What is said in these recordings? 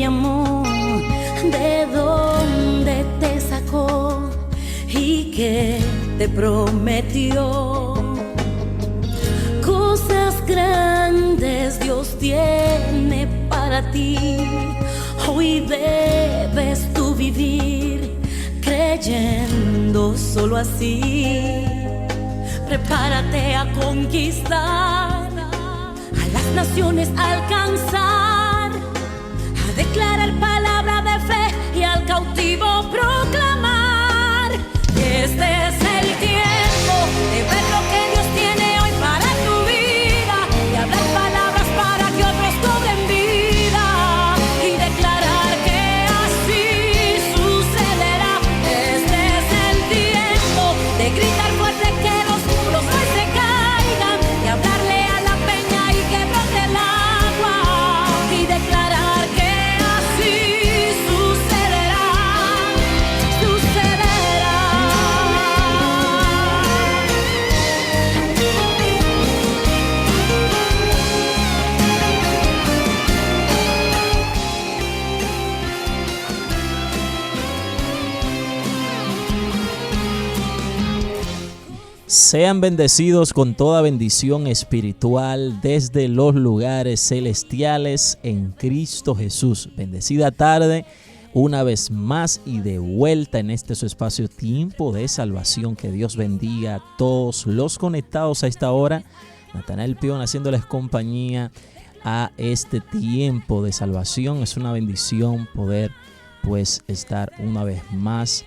llamó, de dónde te sacó y qué te prometió. Cosas grandes Dios tiene para ti. Hoy debes tú vivir creyendo solo así. Prepárate a conquistar, a las naciones alcanzar, a declarar palabra de fe y al cautivo proclamar que este es el tiempo de ver lo que Dios tiene hoy para tu vida y hablar palabras para que otros cobren vida y declarar que así sucederá. Este es el tiempo de gritar fuerte que los muros hoy se caigan y hablarle a la peña y que brote el agua y declarar que así sucederá, sucederá. Sean bendecidos con toda bendición espiritual desde los lugares celestiales en Cristo Jesús. Bendecida tarde, una vez más y de vuelta en este su espacio Tiempo de Salvación. Que Dios bendiga a todos los conectados a esta hora. Natanael Pion haciéndoles compañía a este tiempo de salvación. Es una bendición poder estar una vez más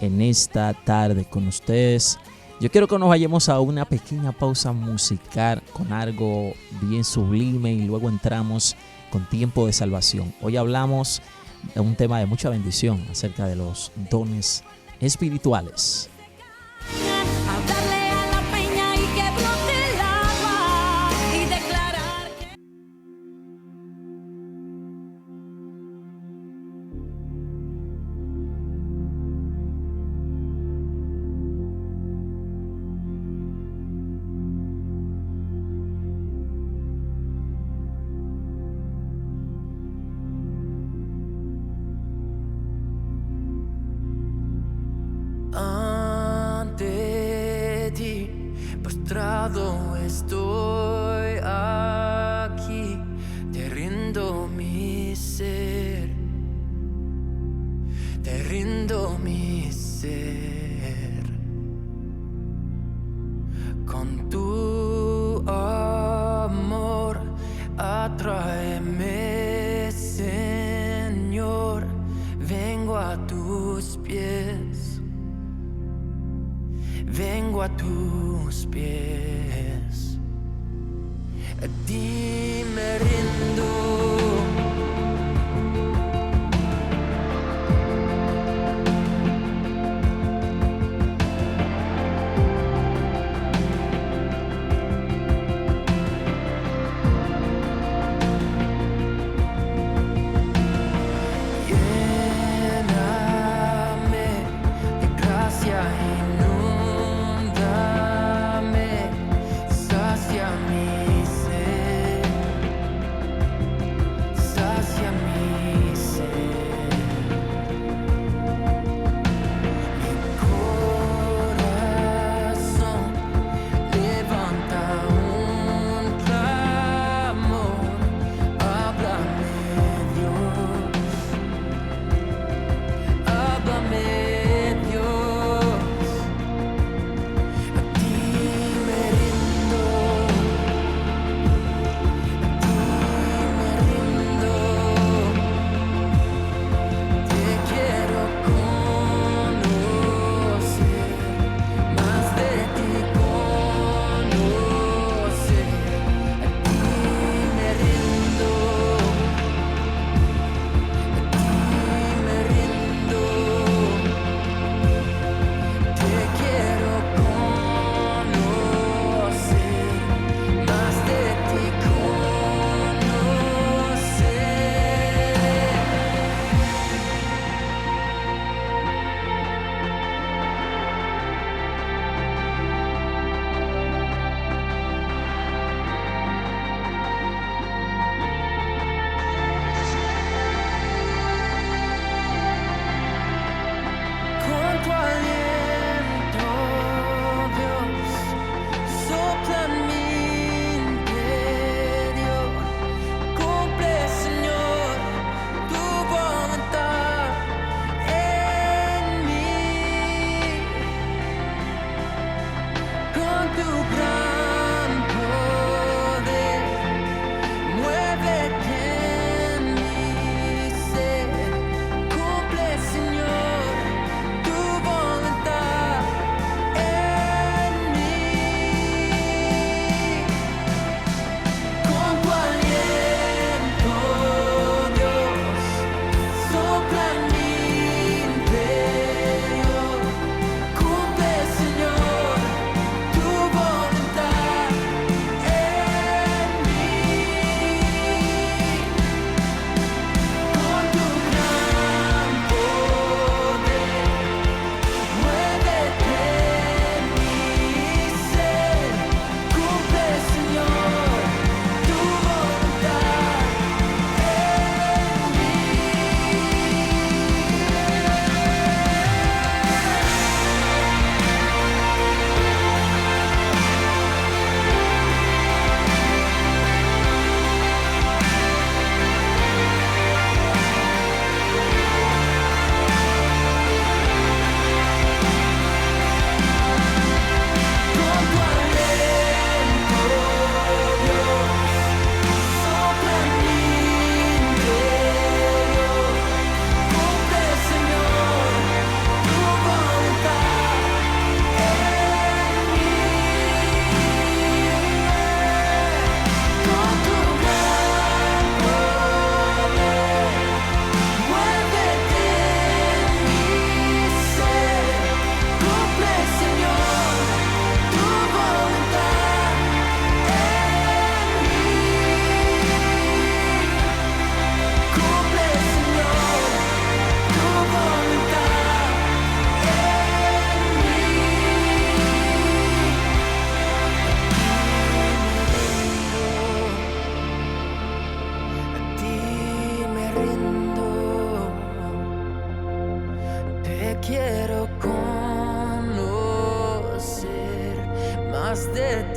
en esta tarde con ustedes. Yo quiero que nos vayamos a una pequeña pausa musical con algo bien sublime y luego entramos con Tiempo de Salvación. Hoy hablamos de un tema de mucha bendición acerca de los dones espirituales. Hablarle a la peña y que brote el agua y declarar que ante ti postrado estoy aquí, te rindo mi ser, te rindo mi ser. Con tu amor atráeme, Señor, vengo a tus pies, vengo a tus pies, a ti me rindo. Lléname de gracia, inúndame, sacia mi sed.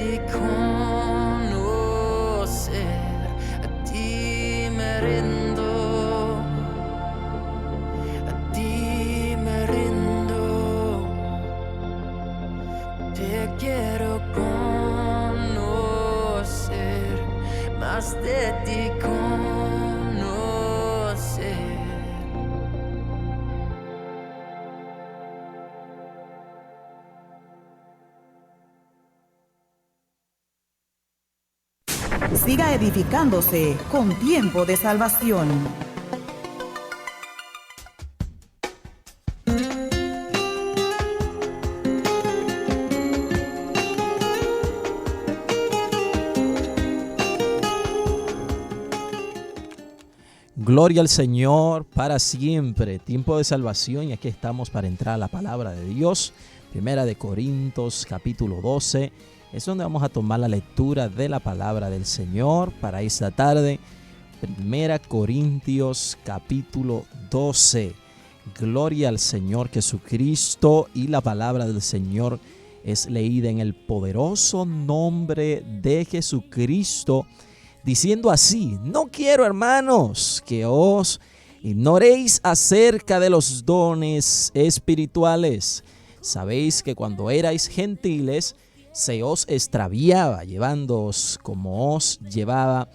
ti conocer, a ti me rindo, a ti me rindo. Te quiero conocer, más de ti conocer. Siga edificándose con Tiempo de Salvación. Gloria al Señor para siempre. Tiempo de salvación, y aquí estamos para entrar a la palabra de Dios. Primera de Corintios, capítulo 12. Es donde vamos a tomar la lectura de la palabra del Señor para esta tarde. Primera Corintios, capítulo 12. Gloria al Señor Jesucristo, y la palabra del Señor es leída en el poderoso nombre de Jesucristo, diciendo así: no quiero, hermanos, que os ignoréis acerca de los dones espirituales. Sabéis que cuando erais gentiles se os extraviaba, llevándoos como os llevaba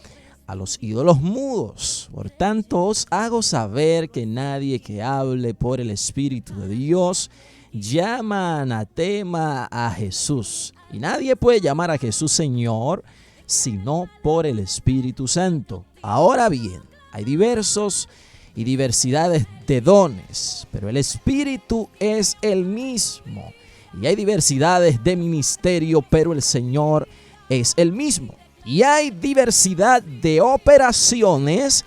a los ídolos mudos. Por tanto, os hago saber que nadie que hable por el Espíritu de Dios llama anatema a Jesús. Y nadie puede llamar a Jesús Señor sino por el Espíritu Santo. Ahora bien, hay diversos y diversidades de dones, pero el Espíritu es el mismo. Y hay diversidades de ministerio, pero el Señor es el mismo. Y hay diversidad de operaciones,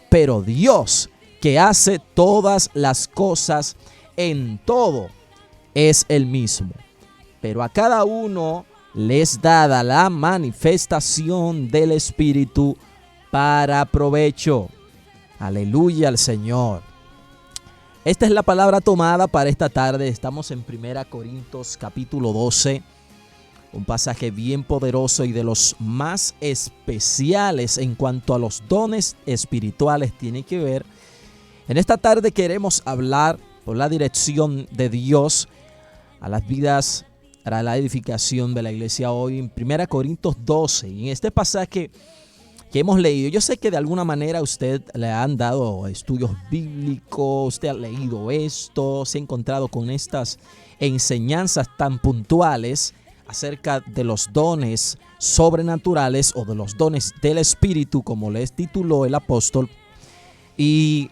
pero Dios, que hace todas las cosas en todo, es el mismo. Pero a cada uno les dada la manifestación del Espíritu para provecho. Aleluya al Señor. Esta es la palabra tomada para esta tarde. Estamos en 1 Corintios capítulo 12, un pasaje bien poderoso y de los más especiales en cuanto a los dones espirituales tiene que ver. En esta tarde queremos hablar por la dirección de Dios a las vidas, para la edificación de la iglesia hoy en 1 Corintios 12. Y en este pasaje que hemos leído, yo sé que de alguna manera usted le han dado estudios bíblicos, usted ha leído esto, se ha encontrado con estas enseñanzas tan puntuales acerca de los dones sobrenaturales o de los dones del Espíritu, como les tituló el apóstol. Y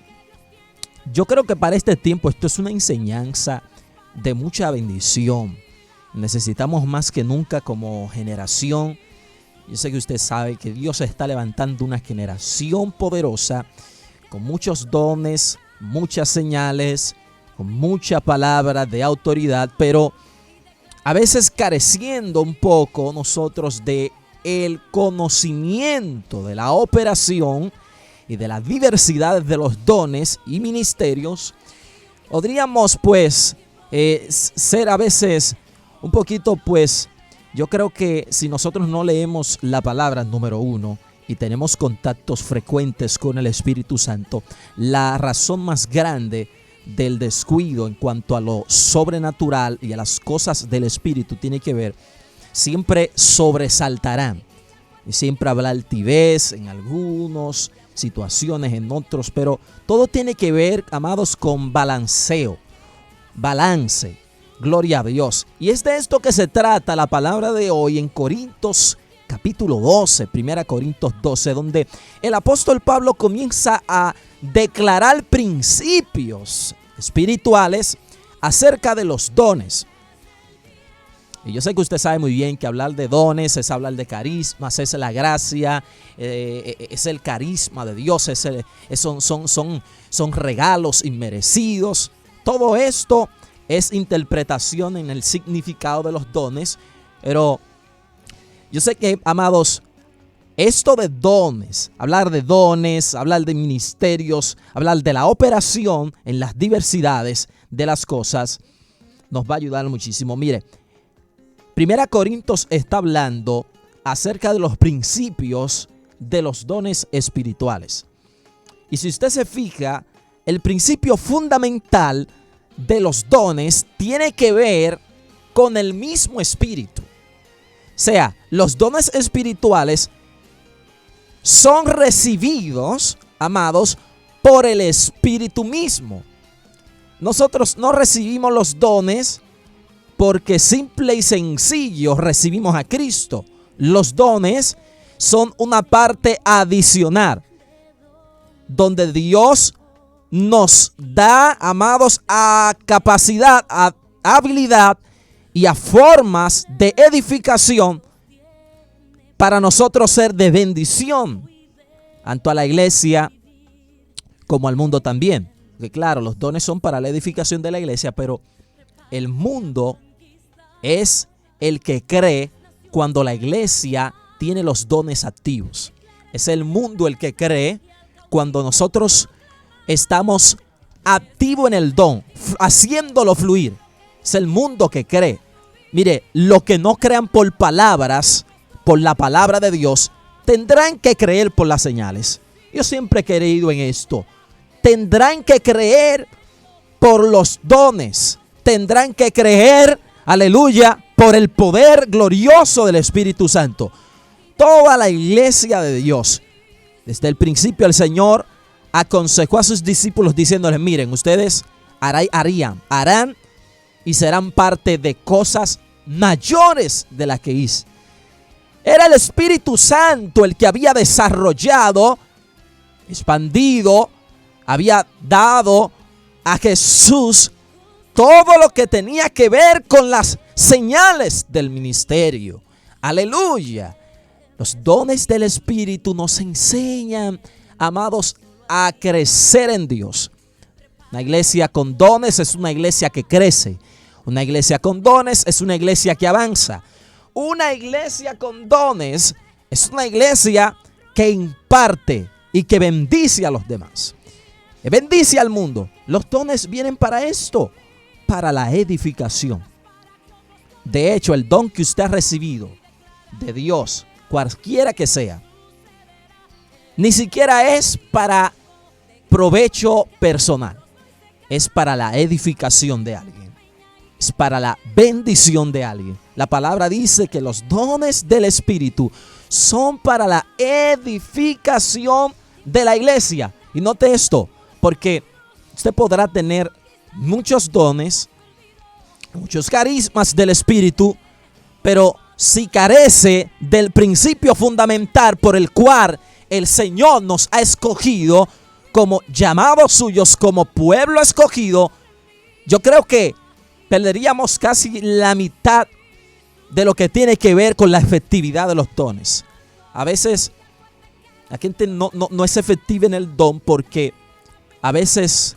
yo creo que para este tiempo esto es una enseñanza de mucha bendición. Necesitamos más que nunca como generación. Yo sé que usted sabe que Dios está levantando una generación poderosa con muchos dones, muchas señales, con mucha palabra de autoridad, pero a veces careciendo un poco nosotros de el conocimiento de la operación y de la diversidad de los dones y ministerios. Podríamos pues ser a veces un poquito pues, yo creo que si nosotros no leemos la palabra, número uno, y tenemos contactos frecuentes con el Espíritu Santo, la razón más grande del descuido en cuanto a lo sobrenatural y a las cosas del Espíritu tiene que ver, siempre sobresaltarán. Y siempre habrá altivez en algunas situaciones, en otros, pero todo tiene que ver, amados, con balanceo, balance. Gloria a Dios. Y es de esto que se trata la palabra de hoy en Corintios capítulo 12, 1 Corintios 12, donde el apóstol Pablo comienza a declarar principios espirituales acerca de los dones. Y yo sé que usted sabe muy bien que hablar de dones es hablar de carismas, es la gracia, es el carisma de Dios, son regalos inmerecidos. Todo esto es interpretación en el significado de los dones, pero yo sé que, amados, esto de dones, hablar de ministerios, hablar de la operación en las diversidades de las cosas, nos va a ayudar muchísimo. Mire, Primera Corintios está hablando acerca de los principios de los dones espirituales. Y si usted se fija, el principio fundamental de los dones tiene que ver con el mismo espíritu. O sea, los dones espirituales son recibidos, amados, por el Espíritu mismo. Nosotros no recibimos los dones porque simple y sencillo recibimos a Cristo. Los dones son una parte adicional donde Dios nos da, amados, a capacidad, a habilidad y a formas de edificación para nosotros ser de bendición, tanto a la iglesia como al mundo también. Porque claro, los dones son para la edificación de la iglesia, pero el mundo es el que cree cuando la iglesia tiene los dones activos. Es el mundo el que cree cuando nosotros estamos activos en el don, haciéndolo fluir. Es el mundo que cree. Mire, los que no crean por palabras, por la palabra de Dios, tendrán que creer por las señales. Yo siempre he creído en esto. Tendrán que creer por los dones. Tendrán que creer, aleluya, por el poder glorioso del Espíritu Santo. Toda la iglesia de Dios, desde el principio el Señor aconsejó a sus discípulos diciéndoles: miren, ustedes harán y serán parte de cosas mayores de las que hice. Era el Espíritu Santo el que había desarrollado, expandido, había dado a Jesús todo lo que tenía que ver con las señales del ministerio. Aleluya. Los dones del Espíritu nos enseñan, amados, a crecer en Dios. Una iglesia con dones es una iglesia que crece. Una iglesia con dones es una iglesia que avanza. Una iglesia con dones es una iglesia que imparte y que bendice a los demás. Que bendice al mundo. Los dones vienen para esto, para la edificación. De hecho, el don que usted ha recibido de Dios, cualquiera que sea, ni siquiera es para provecho personal. Es para la edificación de alguien. Es para la bendición de alguien. La palabra dice que los dones del Espíritu son para la edificación de la iglesia. Y note esto, porque usted podrá tener muchos dones, muchos carismas del Espíritu, pero si carece del principio fundamental por el cual el Señor nos ha escogido como llamados suyos, como pueblo escogido, yo creo que perderíamos casi la mitad de lo que tiene que ver con la efectividad de los dones. A veces la gente no es efectiva en el don porque a veces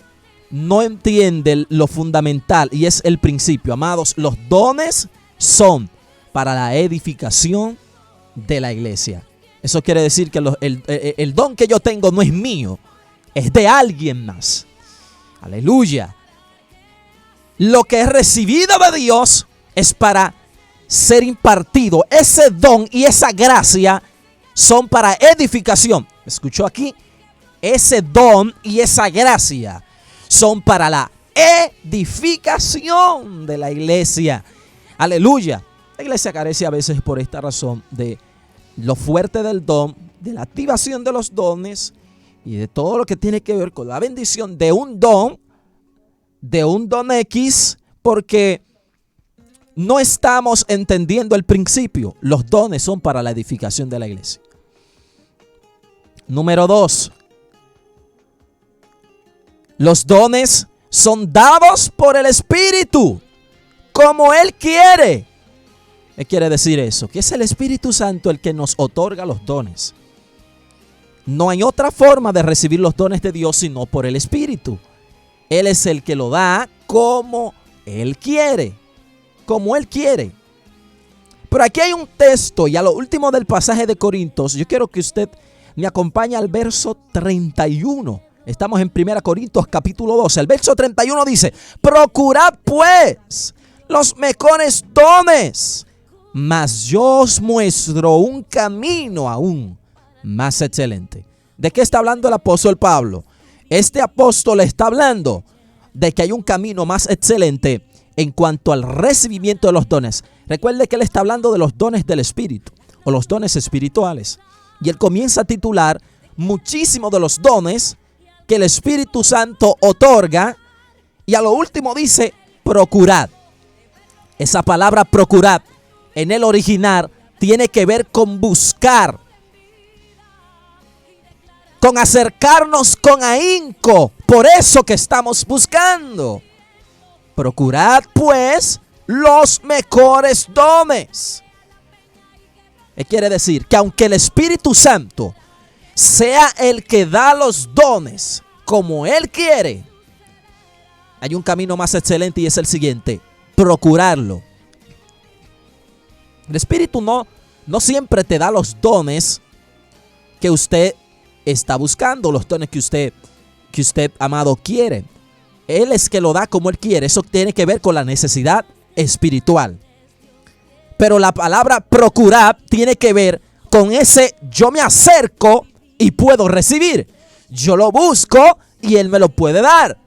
no entiende lo fundamental y es el principio. Amados, los dones son para la edificación de la iglesia. Eso quiere decir que el don que yo tengo no es mío, es de alguien más. Aleluya. Lo que es recibido de Dios es para ser impartido. Ese don y esa gracia son para edificación. ¿Escuchó aquí? Ese don y esa gracia son para la edificación de la iglesia. Aleluya. La iglesia carece a veces por esta razón de lo fuerte del don, de la activación de los dones y de todo lo que tiene que ver con la bendición de un don X, porque no estamos entendiendo el principio. Los dones son para la edificación de la iglesia. Número 2. Los dones son dados por el Espíritu, como Él quiere. ¿Qué quiere decir eso? Que es el Espíritu Santo el que nos otorga los dones. No hay otra forma de recibir los dones de Dios sino por el Espíritu. Él es el que lo da como Él quiere. Como Él quiere. Pero aquí hay un texto y a lo último del pasaje de Corintios, yo quiero que usted me acompañe al verso 31. Estamos en 1 Corintios capítulo 12. El verso 31 dice: procurad pues los mejores dones, mas yo os muestro un camino aún más excelente. ¿De qué está hablando el apóstol Pablo? Este apóstol está hablando de que hay un camino más excelente en cuanto al recibimiento de los dones. Recuerde que él está hablando de los dones del Espíritu o los dones espirituales. Y él comienza a titular muchísimos de los dones que el Espíritu Santo otorga. Y a lo último dice, procurad. Esa palabra procurad en el original tiene que ver con buscar, con acercarnos con ahínco. Por eso que estamos buscando. Procurad pues los mejores dones. ¿Qué quiere decir? Que aunque el Espíritu Santo sea el que da los dones como Él quiere, hay un camino más excelente y es el siguiente: procurarlo. El Espíritu no siempre te da los dones que usted está buscando, los dones que usted, amado, quiere. Él es que lo da como Él quiere. Eso tiene que ver con la necesidad espiritual. Pero la palabra procurar tiene que ver con ese yo me acerco y puedo recibir. Yo lo busco y Él me lo puede dar.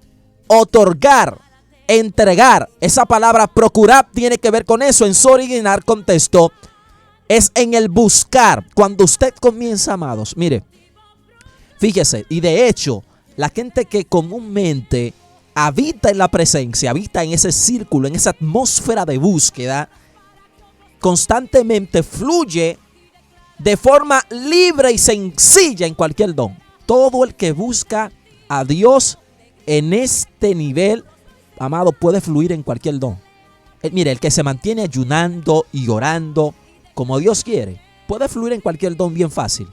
Otorgar, entregar. Esa palabra procurar tiene que ver con eso. En su original contexto es en el buscar. Cuando usted comienza, amados, mire, fíjese, y de hecho, la gente que comúnmente habita en la presencia, habita en ese círculo, en esa atmósfera de búsqueda, constantemente fluye de forma libre y sencilla en cualquier don. Todo el que busca a Dios en este nivel, amado, puede fluir en cualquier don. Mire, el que se mantiene ayunando y orando como Dios quiere, puede fluir en cualquier don bien fácil.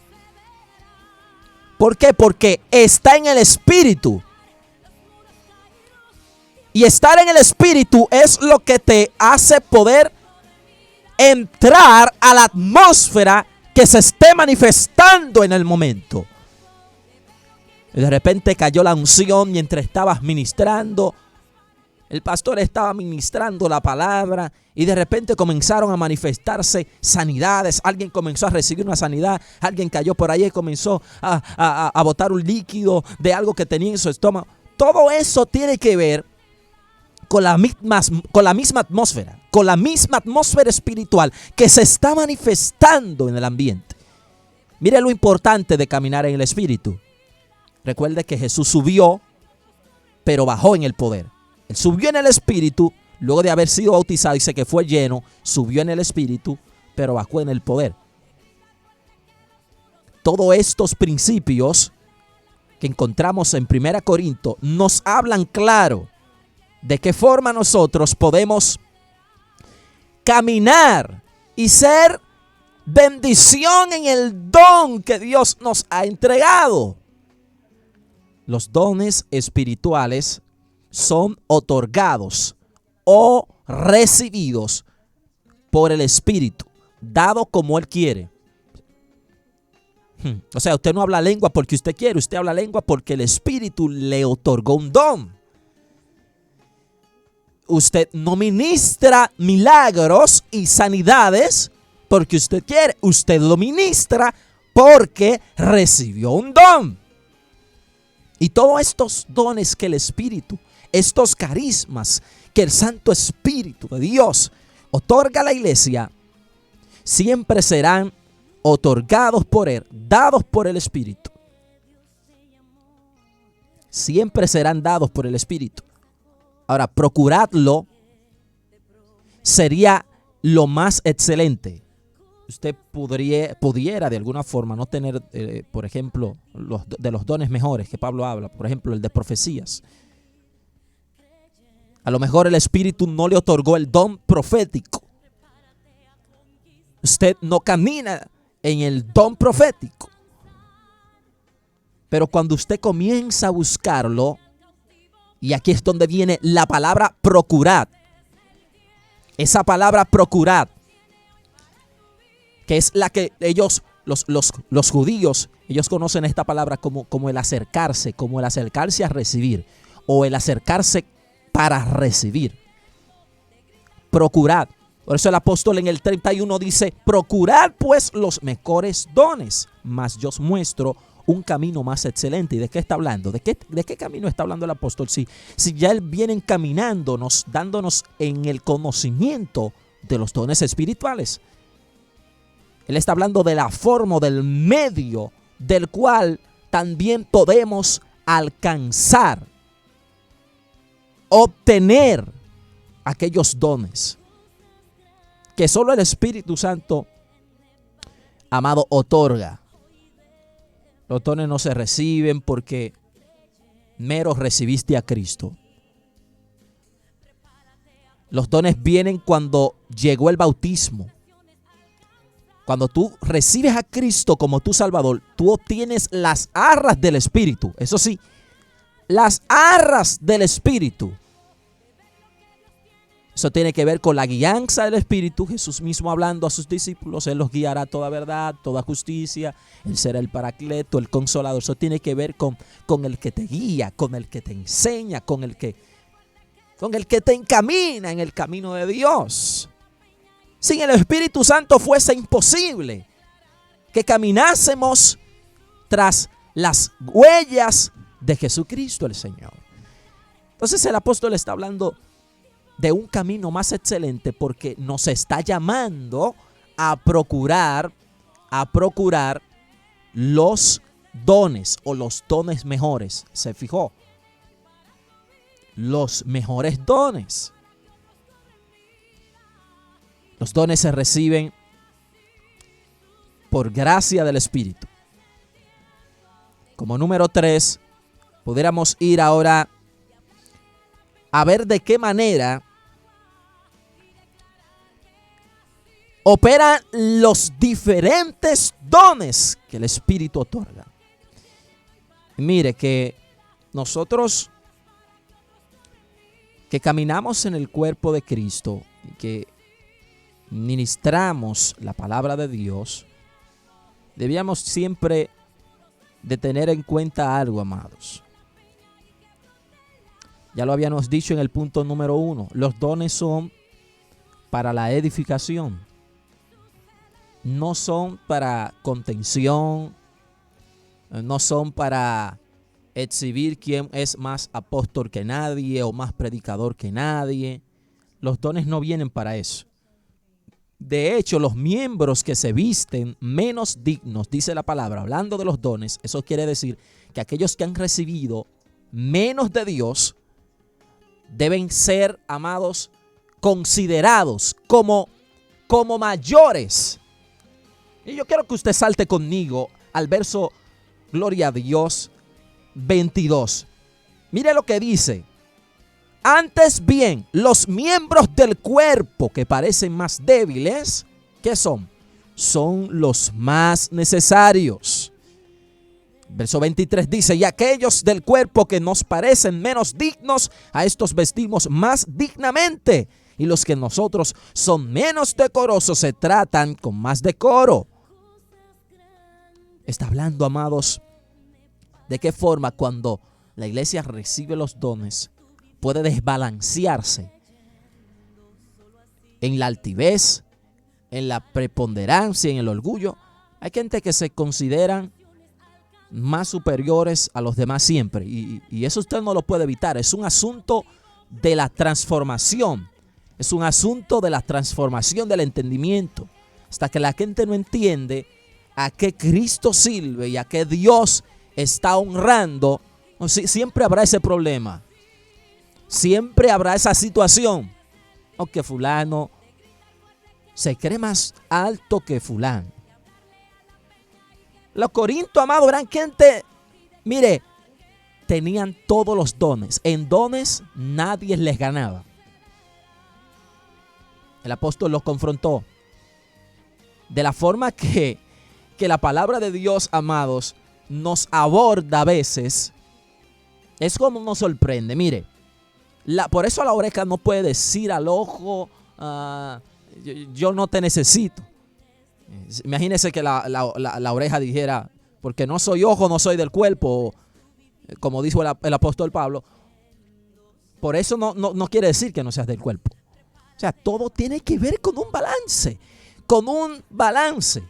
¿Por qué? Porque está en el Espíritu. Y estar en el Espíritu es lo que te hace poder entrar a la atmósfera que se esté manifestando en el momento. Y de repente cayó la unción mientras estabas ministrando. El pastor estaba ministrando la palabra y de repente comenzaron a manifestarse sanidades. Alguien comenzó a recibir una sanidad. Alguien cayó por ahí y comenzó a botar un líquido de algo que tenía en su estómago. Todo eso tiene que ver con la misma atmósfera, con la misma atmósfera espiritual que se está manifestando en el ambiente. Mire lo importante de caminar en el Espíritu. Recuerde que Jesús subió, pero bajó en el poder. Él subió en el Espíritu, luego de haber sido bautizado, dice que fue lleno, subió en el Espíritu, pero bajó en el poder. Todos estos principios que encontramos en 1 Corintios nos hablan claro de qué forma nosotros podemos caminar y ser bendición en el don que Dios nos ha entregado. Los dones espirituales son otorgados o recibidos por el Espíritu, dado como Él quiere. O sea, usted no habla lengua porque usted quiere, usted habla lengua porque el Espíritu le otorgó un don. Usted no ministra milagros y sanidades porque usted quiere, usted lo ministra porque recibió un don. Y todos estos dones que el Espíritu, estos carismas que el Santo Espíritu de Dios otorga a la iglesia, siempre serán otorgados por Él, dados por el Espíritu. Siempre serán dados por el Espíritu. Ahora, procuradlo sería lo más excelente. Usted pudiera de alguna forma no tener, por ejemplo, de los dones mejores que Pablo habla, por ejemplo, el de profecías. A lo mejor el Espíritu no le otorgó el don profético. Usted no camina en el don profético. Pero cuando usted comienza a buscarlo, y aquí es donde viene la palabra procurad. Esa palabra procurad, que es la que ellos, los judíos, ellos conocen esta palabra como el acercarse a recibir, o el acercarse para recibir. Procurad. Por eso el apóstol en el 31 dice: procurad pues los mejores dones, mas yo os muestro un camino más excelente. ¿Y de qué está hablando? ¿De qué camino está hablando el apóstol? Si ya él viene encaminándonos, dándonos en el conocimiento de los dones espirituales. Él está hablando de la forma, del medio del cual también podemos alcanzar, obtener aquellos dones que solo el Espíritu Santo, amado, otorga. Los dones no se reciben porque mero recibiste a Cristo. Los dones vienen cuando llegó el bautismo. Cuando tú recibes a Cristo como tu Salvador, tú obtienes las arras del Espíritu. Eso sí, las arras del Espíritu. Eso tiene que ver con la guianza del Espíritu. Jesús mismo hablando a sus discípulos: Él los guiará a toda verdad, toda justicia. Él será el Paracleto, el Consolador. Eso tiene que ver con el que te guía, con el que te enseña, con el que te encamina en el camino de Dios. Sin el Espíritu Santo fuese imposible que caminásemos tras las huellas de Jesucristo el Señor. Entonces el apóstol está hablando de un camino más excelente porque nos está llamando a procurar los dones o los dones mejores. ¿Se fijó? Los mejores dones. Los dones se reciben por gracia del Espíritu. Como número 3, pudiéramos ir ahora a ver de qué manera operan los diferentes dones que el Espíritu otorga. Mire que nosotros que caminamos en el cuerpo de Cristo y que ministramos la palabra de Dios, debíamos siempre de tener en cuenta algo, amados. Ya lo habíamos dicho en el punto número 1. Los dones son para la edificación. No son para contención. No son para exhibir quién es más apóstol que nadie o más predicador que nadie. Los dones no vienen para eso. De hecho, los miembros que se visten menos dignos, dice la palabra, hablando de los dones, eso quiere decir que aquellos que han recibido menos de Dios deben ser, amados, considerados como mayores. Y yo quiero que usted salte conmigo al verso, gloria a Dios, 22. Mire lo que dice: antes bien, los miembros del cuerpo que parecen más débiles, ¿qué son? Son los más necesarios. Verso 23 dice: y aquellos del cuerpo que nos parecen menos dignos, a estos vestimos más dignamente. Y los que nosotros son menos decorosos se tratan con más decoro. Está hablando, amados, de qué forma cuando la iglesia recibe los dones puede desbalancearse en la altivez, en la preponderancia, en el orgullo. Hay gente que se consideran más superiores a los demás siempre, y eso usted no lo puede evitar. Es un asunto de la transformación, es un asunto de la transformación del entendimiento. Hasta que la gente no entiende a qué Cristo sirve y a qué Dios está honrando, siempre habrá ese problema. Siempre habrá esa situación. O que fulano se cree más alto que fulano. Los corintios, amados, eran gente, mire, tenían todos los dones. En dones nadie les ganaba. El apóstol los confrontó. De la forma que la palabra de Dios, amados, nos aborda a veces, es como nos sorprende. Mire, por eso la oreja no puede decir al ojo, yo no te necesito. Imagínese que la oreja dijera, porque no soy ojo, no soy del cuerpo, como dijo el apóstol Pablo. Por eso no quiere decir que no seas del cuerpo. O sea, todo tiene que ver con un balance. Con un balance.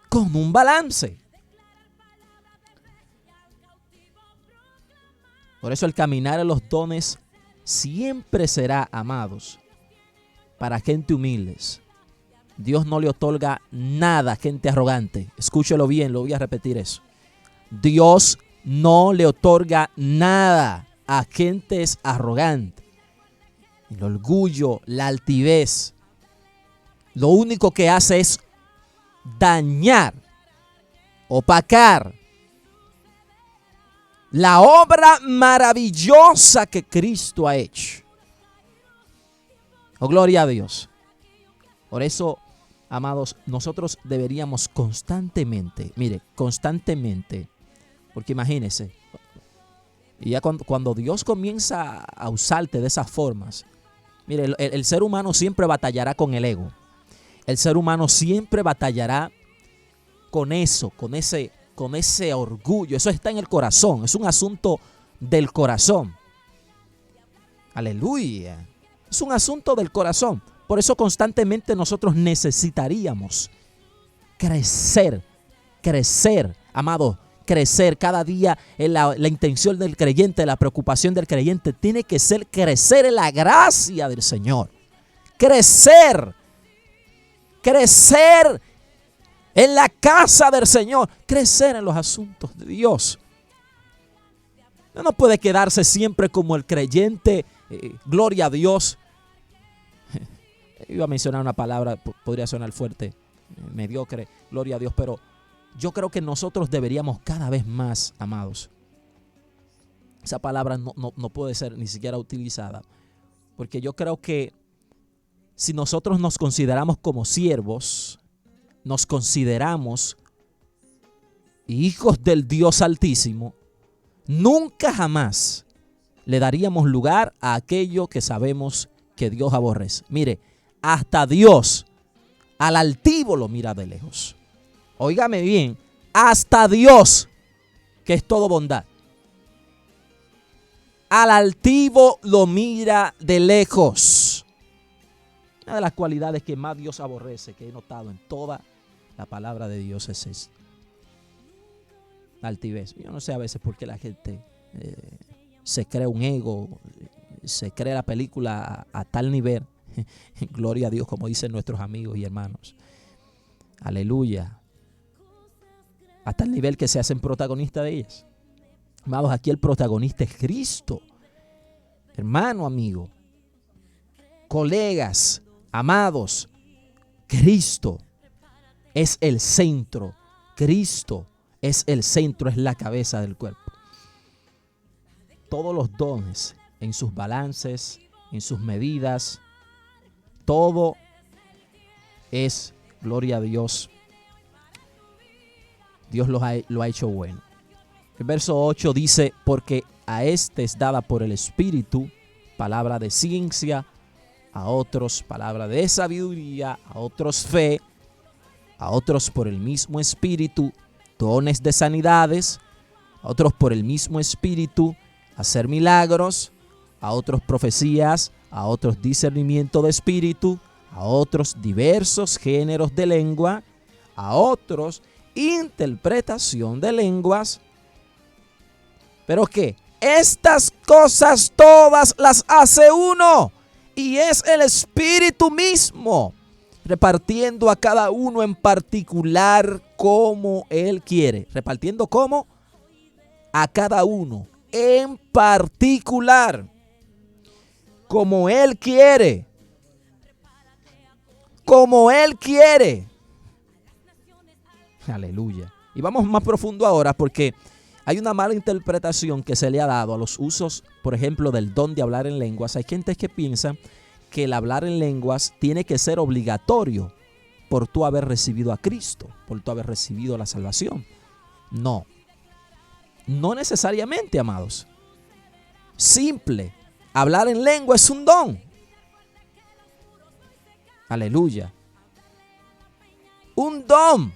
Con un balance. Por eso el caminar en los dones siempre será, amados, para gente humildes. Dios no le otorga nada a gente arrogante. Escúchelo bien, lo voy a repetir eso. Dios no le otorga nada a gentes arrogantes. El orgullo, la altivez, lo único que hace es dañar, opacar la obra maravillosa que Cristo ha hecho. Oh, gloria a Dios. Por eso, amados, nosotros deberíamos constantemente, porque imagínense, y ya cuando Dios comienza a usarte de esas formas, mire, el ser humano siempre batallará con el ego. El ser humano siempre batallará con eso, con ese orgullo. Eso está en el corazón, es un asunto del corazón. Aleluya. Es un asunto del corazón. Por eso constantemente nosotros necesitaríamos crecer, amado, crecer cada día. La intención del creyente, la preocupación del creyente tiene que ser crecer en la gracia del Señor. Crecer en la casa del Señor, crecer en los asuntos de Dios. No puede quedarse siempre como el creyente, gloria a Dios. Iba a mencionar una palabra, podría sonar fuerte, mediocre, gloria a Dios, pero yo creo que nosotros deberíamos cada vez más, amados. Esa palabra no puede ser ni siquiera utilizada, porque yo creo que si nosotros nos consideramos como siervos, nos consideramos hijos del Dios Altísimo, nunca jamás le daríamos lugar a aquello que sabemos que Dios aborrece. Mire, hasta Dios al altivo lo mira de lejos. Óigame bien, hasta Dios, que es todo bondad, al altivo lo mira de lejos. Una de las cualidades que más Dios aborrece, que he notado en toda la palabra de Dios, es esta: la altivez. Yo no sé a veces por qué la gente se cree un ego, se cree la película a tal nivel. Gloria a Dios, como dicen nuestros amigos y hermanos. Aleluya. Hasta el nivel que se hacen protagonistas de ellas. Amados, aquí el protagonista es Cristo. Hermano, amigo, colegas, amados, Cristo es el centro. Cristo es el centro, es la cabeza del cuerpo. Todos los dones en sus balances, en sus medidas, todo es, gloria a Dios, Dios lo ha hecho bueno. El verso 8 dice: porque a este es dada por el Espíritu palabra de ciencia, a otros palabra de sabiduría, a otros fe, a otros por el mismo Espíritu dones de sanidades, a otros por el mismo Espíritu hacer milagros, a otros profecías, a otros discernimiento de espíritu, a otros diversos géneros de lengua, a otros interpretación de lenguas. ¿Pero qué? Estas cosas todas las hace uno, y es el Espíritu mismo, repartiendo a cada uno en particular como Él quiere. ¿Repartiendo cómo? A cada uno en particular, como Él quiere. Como Él quiere. Aleluya. Y vamos más profundo ahora, porque hay una mala interpretación que se le ha dado a los usos, por ejemplo, del don de hablar en lenguas. Hay gente que piensa que el hablar en lenguas tiene que ser obligatorio por tú haber recibido a Cristo, por tú haber recibido la salvación. No. No necesariamente, amados. Simple. Hablar en lengua es un don. Aleluya. Un don.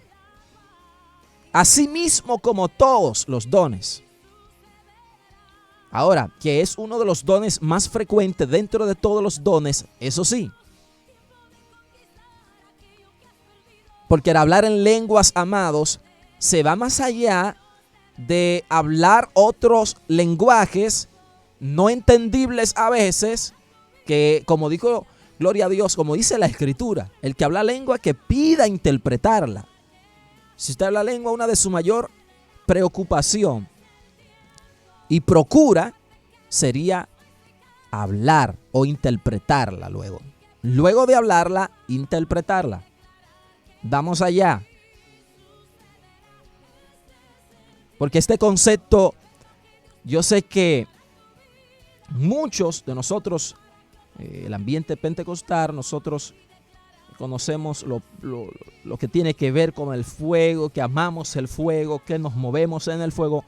Así mismo como todos los dones. Ahora, que es uno de los dones más frecuentes dentro de todos los dones, eso sí. Porque el hablar en lenguas, amados, se va más allá de hablar otros lenguajes no entendibles a veces, que como dijo, gloria a Dios, como dice la Escritura, el que habla lengua que pida interpretarla. Si usted habla lengua, una de su mayor preocupación y procura sería hablar o interpretarla luego. Luego de hablarla, interpretarla. Vamos allá. Porque este concepto, yo sé que muchos de nosotros, el ambiente pentecostal, nosotros conocemos lo que tiene que ver con el fuego, que amamos el fuego, que nos movemos en el fuego.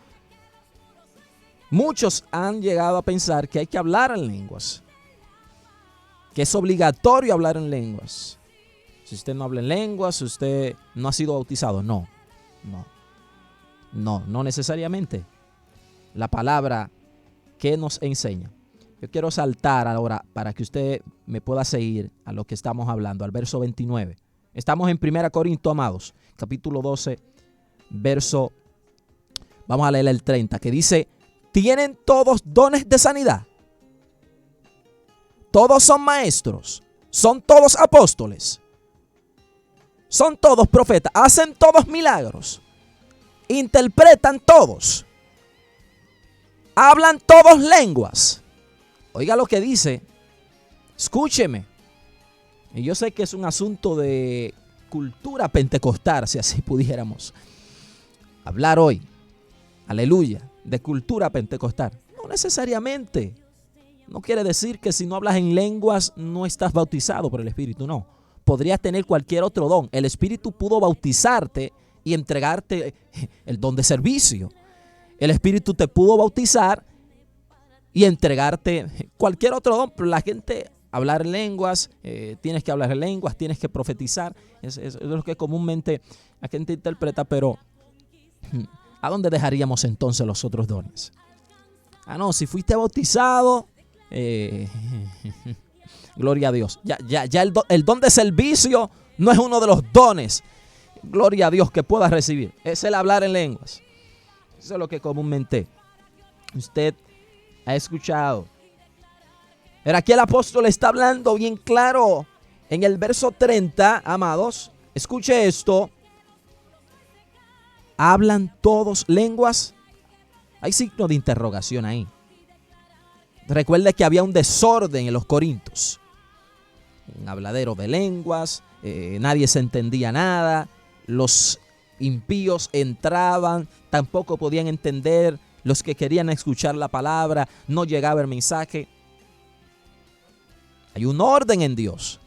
Muchos han llegado a pensar que hay que hablar en lenguas, que es obligatorio hablar en lenguas. Si usted no habla en lenguas, usted no ha sido bautizado. No necesariamente. La palabra que nos enseña. Yo quiero saltar ahora para que usted me pueda seguir a lo que estamos hablando, al verso 29. Estamos en 1 Corintios, amados, capítulo 12, verso, vamos a leer el 30, que dice: ¿tienen todos dones de sanidad? Todos son maestros, son todos apóstoles, son todos profetas, hacen todos milagros, interpretan todos, hablan todos lenguas. Oiga lo que dice, escúcheme. Y yo sé que es un asunto de cultura pentecostal, si así pudiéramos hablar hoy. Aleluya, de cultura pentecostal. No necesariamente. No quiere decir que si no hablas en lenguas no estás bautizado por el Espíritu, no. Podrías tener cualquier otro don. El Espíritu pudo bautizarte y entregarte el don de servicio. El Espíritu te pudo bautizar y entregarte cualquier otro don, pero la gente, hablar en lenguas, tienes que hablar en lenguas, tienes que profetizar, es lo que comúnmente la gente interpreta, pero ¿a dónde dejaríamos entonces los otros dones? No, si fuiste bautizado, gloria a Dios, ya el don de servicio no es uno de los dones, gloria a Dios, que puedas recibir, es el hablar en lenguas. Eso es lo que comúnmente usted ha escuchado. Pero aquí el apóstol está hablando bien claro en el verso 30, amados. Escuche esto. ¿Hablan todos lenguas? Hay signo de interrogación ahí. Recuerde que había un desorden en los Corintios. Un habladero de lenguas. Nadie se entendía nada. Los impíos entraban, tampoco podían entender. Los que querían escuchar la palabra, no llegaba el mensaje. Hay un orden en Dios.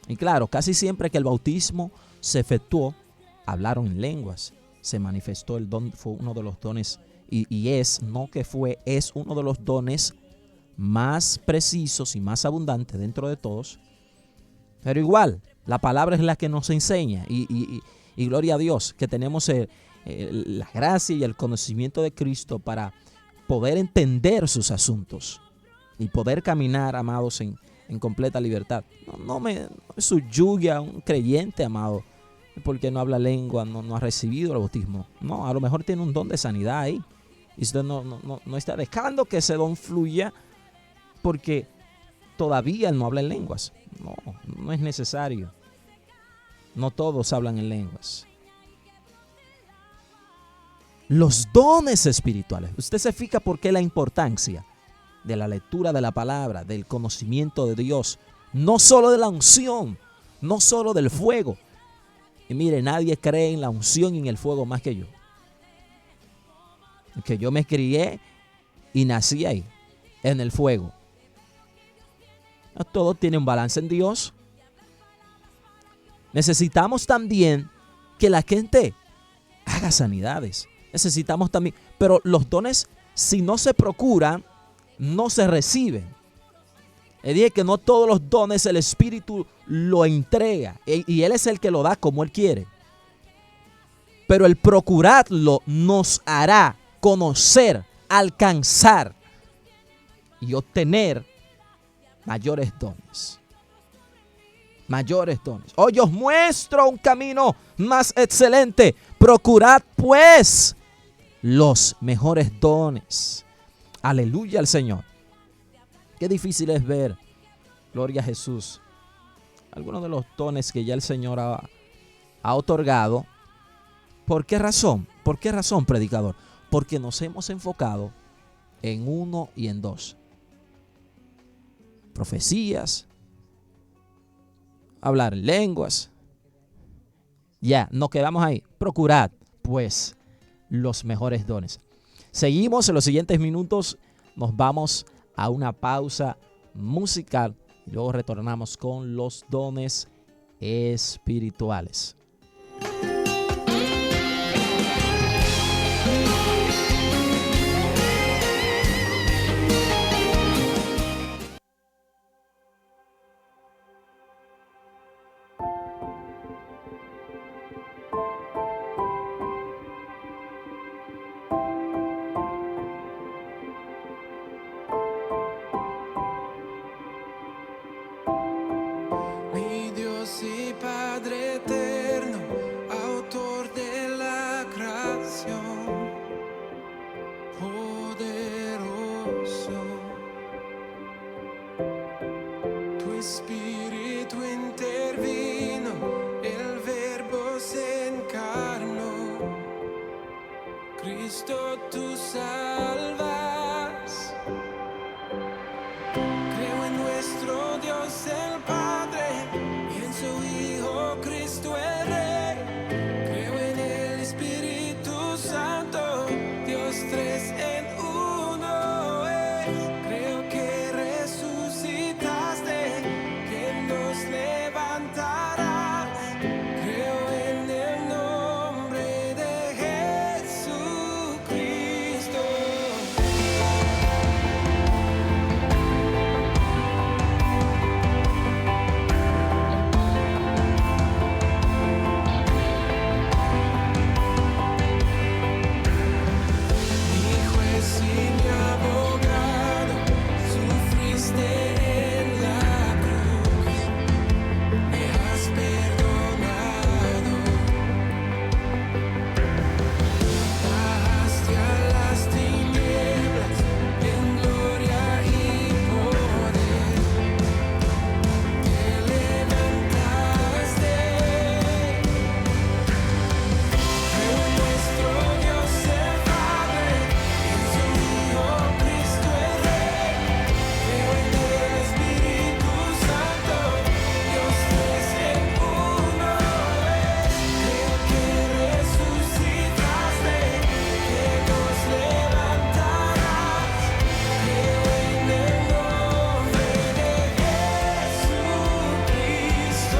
Y claro, casi siempre que el bautismo se efectuó, hablaron en lenguas. Se manifestó el don, fue uno de los dones, es uno de los dones más precisos y más abundantes dentro de todos. Pero igual, la palabra es la que nos enseña. Y gloria a Dios que tenemos la gracia y el conocimiento de Cristo para poder entender sus asuntos y poder caminar, amados, en completa libertad. No me subyugue a un creyente, amado, porque no habla lengua, no ha recibido el bautismo. No, a lo mejor tiene un don de sanidad ahí y usted no está dejando que ese don fluya porque todavía no habla en lenguas. No es necesario. No todos hablan en lenguas. Los dones espirituales. Usted se fija por qué la importancia de la lectura de la palabra, del conocimiento de Dios, no solo de la unción, no solo del fuego. Y mire, nadie cree en la unción y en el fuego más que yo. Que yo me crié y nací ahí, en el fuego. Todo tiene un balance en Dios. Necesitamos también que la gente haga sanidades. Necesitamos también, pero los dones, si no se procuran, no se reciben. Le dije que no todos los dones el Espíritu lo entrega y Él es el que lo da como Él quiere. Pero el procurarlo nos hará conocer alcanzar y obtener mayores dones. Mayores dones. Hoy os muestro un camino más excelente. Procurad pues los mejores dones. Aleluya al Señor. Qué difícil es ver, gloria a Jesús, algunos de los dones que ya el Señor ha otorgado. ¿Por qué razón? ¿Por qué razón, predicador? Porque nos hemos enfocado en uno y en dos. Profecías, hablar en lenguas. Ya, nos quedamos ahí. Procurad, pues, los mejores dones. Seguimos en los siguientes minutos. Nos vamos a una pausa musical y luego retornamos con los dones espirituales. Mi Dios y Padre eterno, autor de la creación, poderoso. Tu espíritu intervino, el verbo se encarnó. Cristo, tú salvas. Creo en nuestro Dios el Padre y en su Hijo Cristo el Rey. Creo en el Espíritu Santo, Dios tres en uno es. Creo que resucitaste, que nos levantarás. Creo en el nombre de Jesucristo. Mi juez y mi abogado, sufriste en la cruz, me has perdonado. Bajaste a las tinieblas en gloria y poder, te levantaste. Creo en nuestro Dios el Padre, en su Hijo Cristo el Rey. Creo en el Espíritu Santo, Dios tres en uno es. Creo que resucitaste, que nos levantarás. Creo en el nombre de Jesucristo.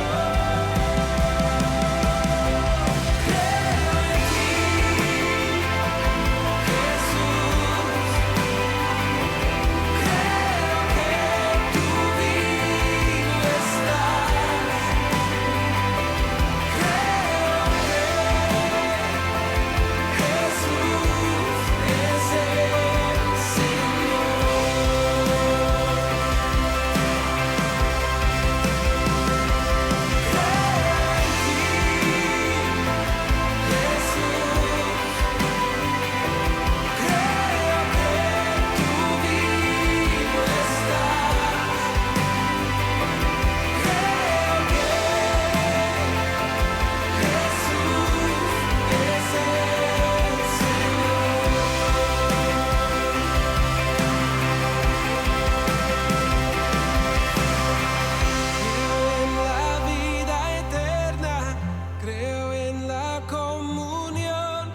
Creo en la vida eterna, creo en la comunión,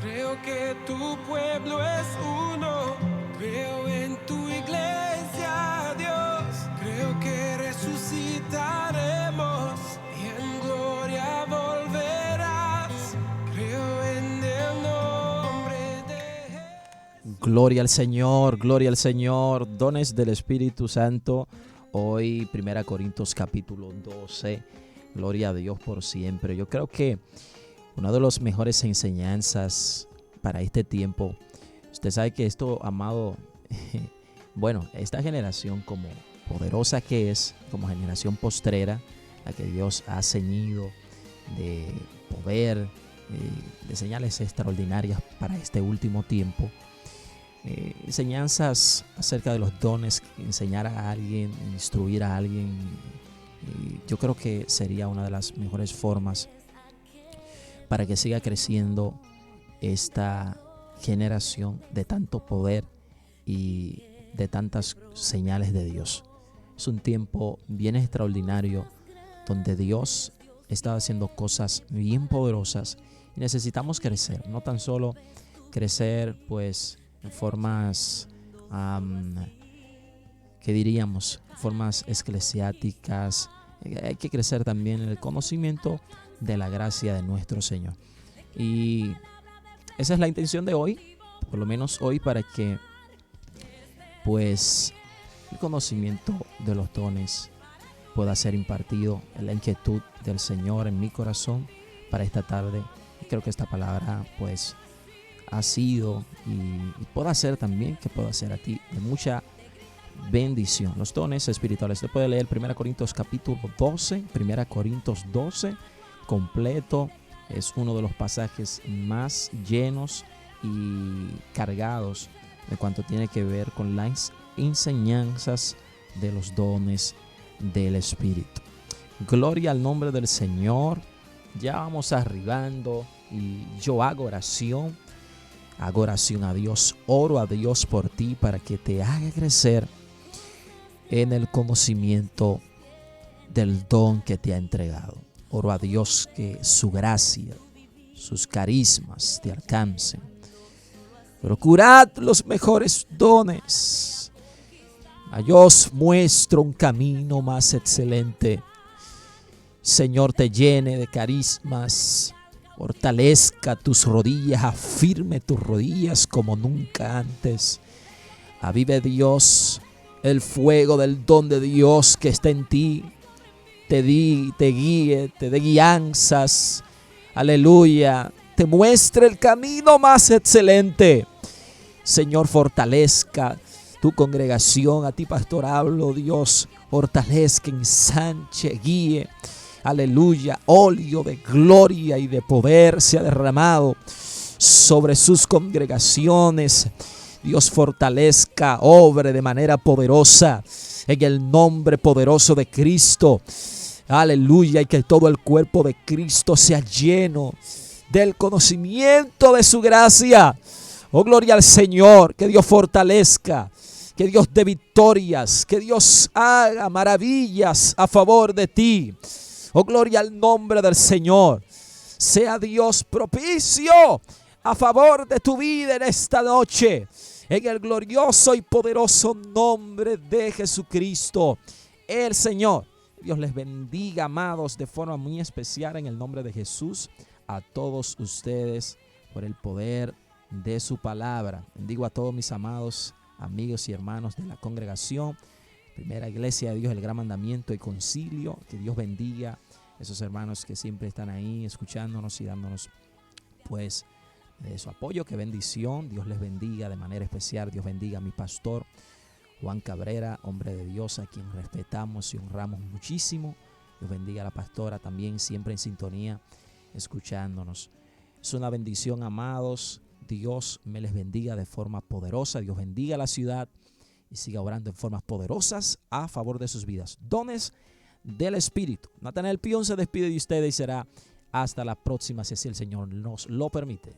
creo que tu pueblo es uno, creo en tu iglesia, Dios, creo que resucitaremos y en gloria volverás, creo en el nombre de Gloria al Señor, gloria al Señor. Dones del Espíritu Santo. Hoy 1 Corintios capítulo 12. Gloria a Dios por siempre. Yo creo que una de las mejores enseñanzas para este tiempo Usted sabe que esto, amado, bueno, esta generación como poderosa que es, como generación postrera, la que Dios ha ceñido de poder, de señales extraordinarias para este último tiempo, enseñanzas acerca de los dones, enseñar a alguien, instruir a alguien, yo creo que sería una de las mejores formas para que siga creciendo esta generación de tanto poder y de tantas señales de Dios. Es un tiempo bien extraordinario donde Dios está haciendo cosas bien poderosas y necesitamos crecer, no tan solo crecer pues en formas, ¿qué diríamos? Formas eclesiásticas. Hay que crecer también en el conocimiento de la gracia de nuestro Señor. Y esa es la intención de hoy, por lo menos hoy, para que pues el conocimiento de los dones pueda ser impartido en la inquietud del Señor en mi corazón para esta tarde. Y creo que esta palabra pues ha sido y pueda ser también, que pueda ser a ti de mucha bendición. Los dones espirituales. Usted puede leer 1 Corintios capítulo 12, 1 Corintios 12 completo. Es uno de los pasajes más llenos y cargados de cuanto tiene que ver con las enseñanzas de los dones del Espíritu. Gloria al nombre del Señor. Ya vamos arribando y yo hago oración a Dios, oro a Dios por ti para que te haga crecer en el conocimiento del don que te ha entregado. Oro a Dios que su gracia, sus carismas te alcancen. Procurad los mejores dones. A Dios muestro un camino más excelente. Señor, te llene de carismas, fortalezca tus rodillas, afirme tus rodillas como nunca antes. Avive Dios el fuego del don de Dios que está en ti. Te guíe, te dé guianzas. Aleluya. Te muestre el camino más excelente. Señor, fortalezca tu congregación. A ti, pastor, hablo, Dios. Fortalezca, ensanche, guíe. Aleluya. Óleo de gloria y de poder sea derramado sobre sus congregaciones. Dios, fortalezca, obre de manera poderosa en el nombre poderoso de Cristo. Aleluya. Y que todo el cuerpo de Cristo sea lleno del conocimiento de su gracia. Oh, gloria al Señor. Que Dios fortalezca, que Dios dé victorias, que Dios haga maravillas a favor de ti. Oh, gloria al nombre del Señor. Sea Dios propicio a favor de tu vida en esta noche, en el glorioso y poderoso nombre de Jesucristo, el Señor. Dios les bendiga, amados, de forma muy especial en el nombre de Jesús a todos ustedes por el poder de su palabra. Bendigo a todos mis amados amigos y hermanos de la congregación Primera Iglesia de Dios, el Gran Mandamiento y Concilio. Que Dios bendiga a esos hermanos que siempre están ahí escuchándonos y dándonos pues de su apoyo. Qué bendición. Dios les bendiga de manera especial. Dios bendiga a mi pastor Juan Cabrera, hombre de Dios, a quien respetamos y honramos muchísimo. Dios bendiga a la pastora también, siempre en sintonía, escuchándonos. Es una bendición, amados. Dios me les bendiga de forma poderosa. Dios bendiga a la ciudad y siga obrando en formas poderosas a favor de sus vidas. Dones del Espíritu. Natanael Pion se despide de ustedes y será hasta la próxima, si así el Señor nos lo permite.